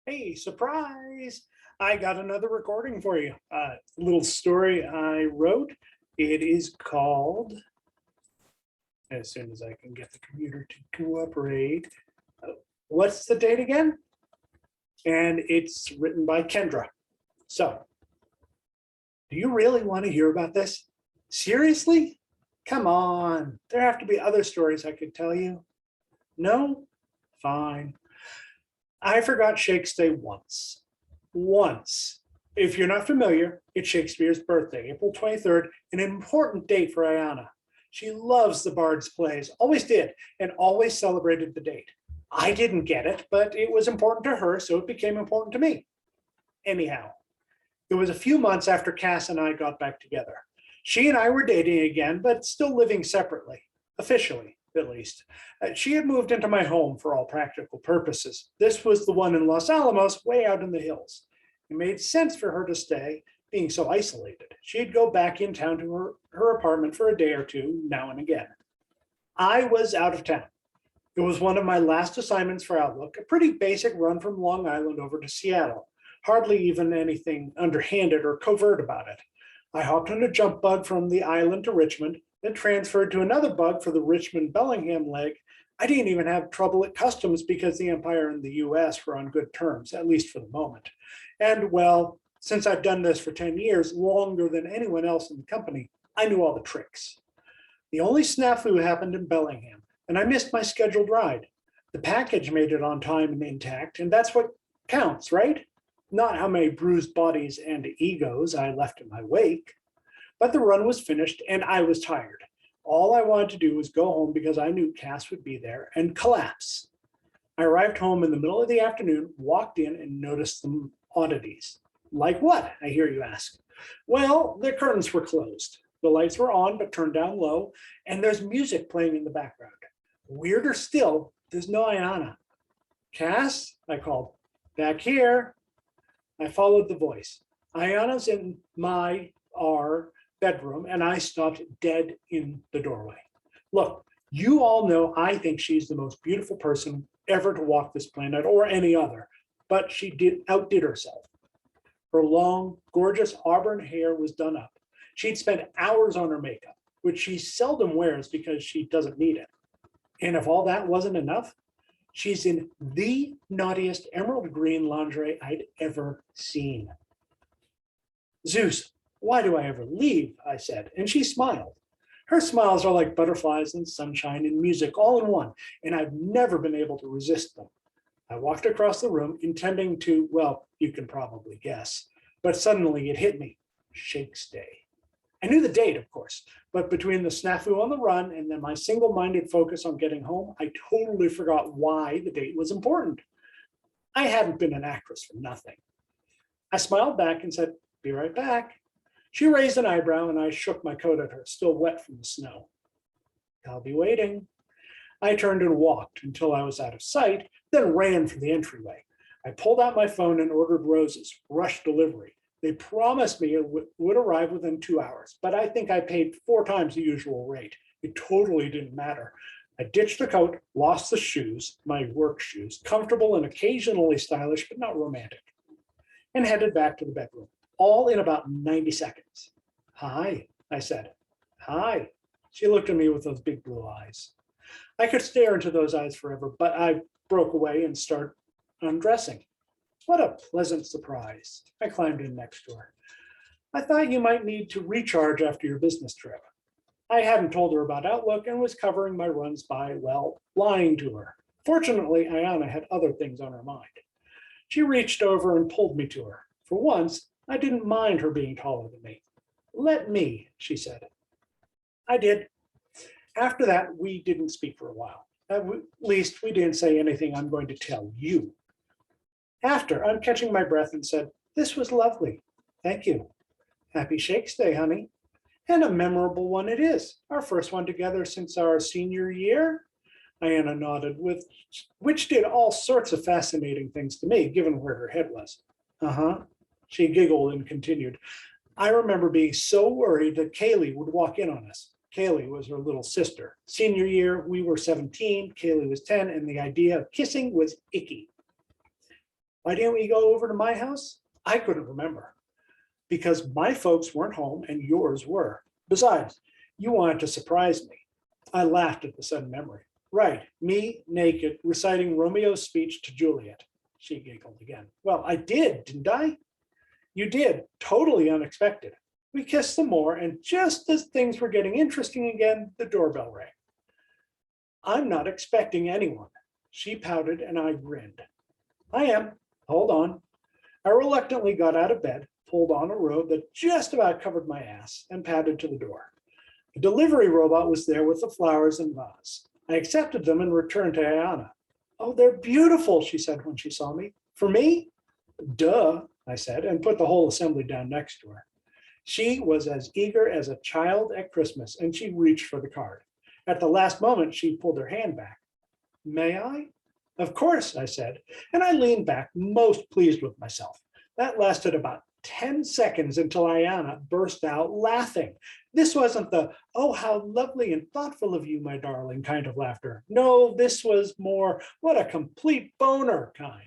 Hey, surprise! I got another recording for you. A little story I wrote. It is called, as soon as I can get the computer to cooperate, what's the date again? And it's written by Kendra. So, do you really want to hear about this? Seriously? Come on. There have to be other stories I could tell you. No? Fine. I forgot Shakespeare's Day once. Once. If you're not familiar, it's Shakespeare's birthday, April 23rd, an important date for Ayana. She loves the Bard's plays, always did, and always celebrated the date. I didn't get it, but it was important to her, so it became important to me. Anyhow, it was a few months after Cass and I got back together. She and I were dating again, but still living separately, officially, at least. She had moved into my home for all practical purposes. This was the one in Los Alamos, way out in the hills. It made sense for her to stay, being so isolated. She'd go back in town to her apartment for a day or two, now and again. I was out of town. It was one of my last assignments for Outlook, a pretty basic run from Long Island over to Seattle. Hardly even anything underhanded or covert about it. I hopped on a jump bug from the island to Richmond, then transferred to another bug for the Richmond-Bellingham leg. I didn't even have trouble at customs because the Empire and the US were on good terms, at least for the moment. And well, since I've done this for 10 years, longer than anyone else in the company, I knew all the tricks. The only snafu happened in Bellingham, and I missed my scheduled ride. The package made it on time and intact, and that's what counts, right? Not how many bruised bodies and egos I left in my wake. But the run was finished and I was tired. All I wanted to do was go home because I knew Cass would be there and collapse. I arrived home in the middle of the afternoon, walked in and noticed some oddities. Like what, I hear you ask? Well, the curtains were closed. The lights were on but turned down low, and there's music playing in the background. Weirder still, there's no Ayana. Cass, I called. Back here. I followed the voice. Ayana's in our bedroom, and I stopped dead in the doorway. Look, you all know I think she's the most beautiful person ever to walk this planet or any other, but she outdid herself. Her long, gorgeous auburn hair was done up. She'd spent hours on her makeup, which she seldom wears because she doesn't need it. And if all that wasn't enough, she's in the naughtiest emerald green lingerie I'd ever seen. Zeus, why do I ever leave? I said, and she smiled. Her smiles are like butterflies and sunshine and music all in one, and I've never been able to resist them. I walked across the room, intending to, well, you can probably guess, but suddenly it hit me, Shakespeare's Day. I knew the date, of course, but between the snafu on the run and then my single-minded focus on getting home, I totally forgot why the date was important. I hadn't been an actress for nothing. I smiled back and said, be right back. She raised an eyebrow and I shook my coat at her, still wet from the snow. I'll be waiting. I turned and walked until I was out of sight, then ran for the entryway. I pulled out my phone and ordered roses, rush delivery. They promised me it would arrive within 2 hours, but I think I paid 4 times the usual rate. It totally didn't matter. I ditched the coat, lost the shoes, my work shoes, comfortable and occasionally stylish, but not romantic, and headed back to the bedroom, all in about 90 seconds. Hi, I said. Hi. She looked at me with those big blue eyes. I could stare into those eyes forever, but I broke away and started undressing. What a pleasant surprise. I climbed in next to her. I thought you might need to recharge after your business trip. I hadn't told her about Outlook and was covering my runs by, well, lying to her. Fortunately, Ayana had other things on her mind. She reached over and pulled me to her. For once, I didn't mind her being taller than me. Let me, she said. I did. After that, we didn't speak for a while. At least we didn't say anything I'm going to tell you. After, I'm catching my breath and said, this was lovely. Thank you. Happy Shakespeare's Day, honey. And a memorable one it is. Our first one together since our senior year. Ayana nodded, which did all sorts of fascinating things to me, given where her head was. Uh-huh. She giggled and continued. I remember being so worried that Kaylee would walk in on us. Kaylee was her little sister. Senior year, we were 17, Kaylee was 10, and the idea of kissing was icky. Why didn't we go over to my house? I couldn't remember because my folks weren't home and yours were. Besides, you wanted to surprise me. I laughed at the sudden memory. Right, me naked reciting Romeo's speech to Juliet. She giggled again. Well, I did, didn't I? You did, totally unexpected. We kissed some more, and just as things were getting interesting again, the doorbell rang. I'm not expecting anyone. She pouted and I grinned. I am. Hold on. I reluctantly got out of bed, pulled on a robe that just about covered my ass, and padded to the door. The delivery robot was there with the flowers and vase. I accepted them and returned to Ayana. Oh, they're beautiful, she said when she saw me. For me? Duh, I said, and put the whole assembly down next to her. She was as eager as a child at Christmas, and she reached for the card. At the last moment, she pulled her hand back. May I? Of course, I said, and I leaned back, most pleased with myself. That lasted about 10 seconds until Ayana burst out laughing. This wasn't the, oh, how lovely and thoughtful of you, my darling, kind of laughter. No, this was more, what a complete boner kind.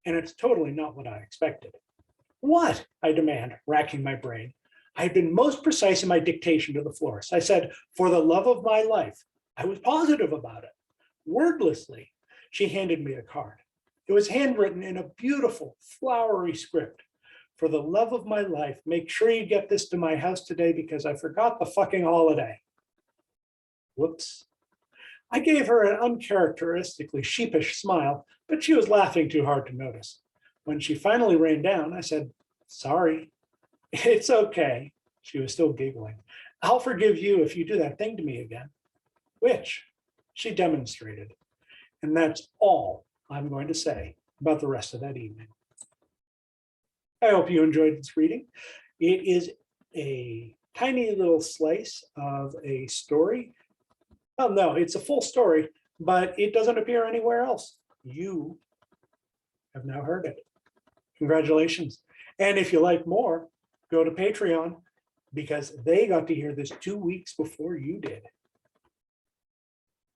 And it's totally not what I expected. What? I demand, racking my brain. I had been most precise in my dictation to the florist. I said, for the love of my life. I was positive about it. Wordlessly, she handed me the card. It was handwritten in a beautiful, flowery script. For the love of my life, make sure you get this to my house today because I forgot the fucking holiday. Whoops. I gave her an uncharacteristically sheepish smile, but she was laughing too hard to notice. When she finally rained down, I said, sorry. It's okay. She was still giggling. I'll forgive you if you do that thing to me again. Which? She demonstrated. And that's all I'm going to say about the rest of that evening. I hope you enjoyed this reading. It is a tiny little slice of a story. Well, no, it's a full story, but it doesn't appear anywhere else. You have now heard it. Congratulations. And if you like more, go to Patreon because they got to hear this 2 weeks before you did.